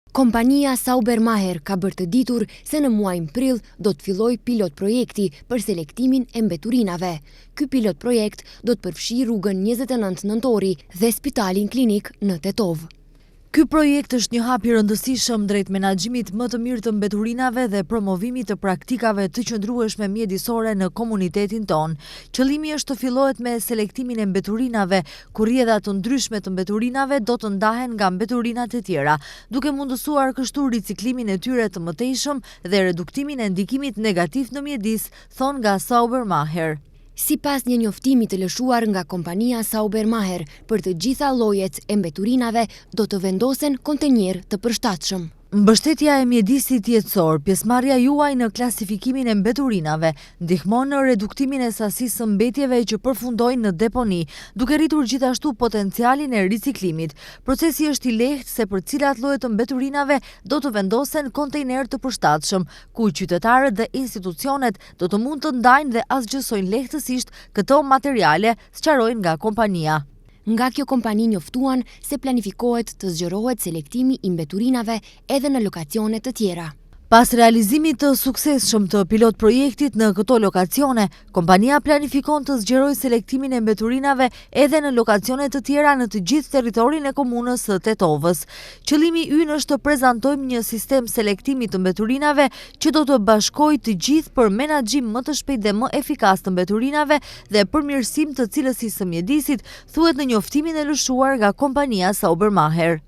Kompania Saubermacher ka bërë të ditur se në muajin prill do të fillojë pilot projekti për selektimin e mbeturinave. Ky pilot projekt do të përfshijë rrugën 29 Nëntori dhe spitalin klinik në Tetov. Ky projekt është një hap i rëndësishëm drejt menaxhimit më të mirë të mbeturinave dhe promovimit të praktikave të qëndrueshme mjedisore në komunitetin ton. Qëllimi është të fillohet me selektimin e mbeturinave, ku rrjedha të ndryshme të mbeturinave do të ndahen nga mbeturinat e tjera, duke mundësuar kështu riciklimin e tyre të mëtejshëm dhe reduktimin e ndikimit negativ në mjedis, thon nga Saubermacher. Sipas një njoftimi të lëshuar nga kompania Saubermacher, për të gjitha llojet e mbeturinave do të vendosen kontenjer të përshtatshëm. Mbështetja e mjedisit jetësor, pjesëmarrja juaj në klasifikimin e mbeturinave, ndihmon në reduktimin e sasisë së mbetjeve që përfundojnë në deponi, duke rritur gjithashtu potencialin e riciklimit. Procesi është i lehtë se për cilat lloje të mbeturinave do të vendosen kontejner të përshtatshëm, ku qytetarët dhe institucionet do të mund të ndajnë dhe asgjësojnë lehtësisht këto materiale, sqarojnë nga kompania. Nga kjo kompani njoftuan se planifikohet të zgjerohet selektimi i mbeturinave edhe në lokacione të tjera. Pas realizimit të suksesshëm të pilot projektit në këto lokacione, kompania planifikon të zgjerojë selektimin e mbeturinave edhe në lokacione të tjera në të gjithë territorin e komunës së Tetovës. Qëllimi ynë është të prezantojmë një sistem selektimi të mbeturinave që do të bashkojë të gjithë për menaxhim më të shpejtë dhe më efikas të mbeturinave dhe përmirësim të cilësisë së mjedisit, thuhet në njoftimin e lëshuar nga kompania Saubermacher.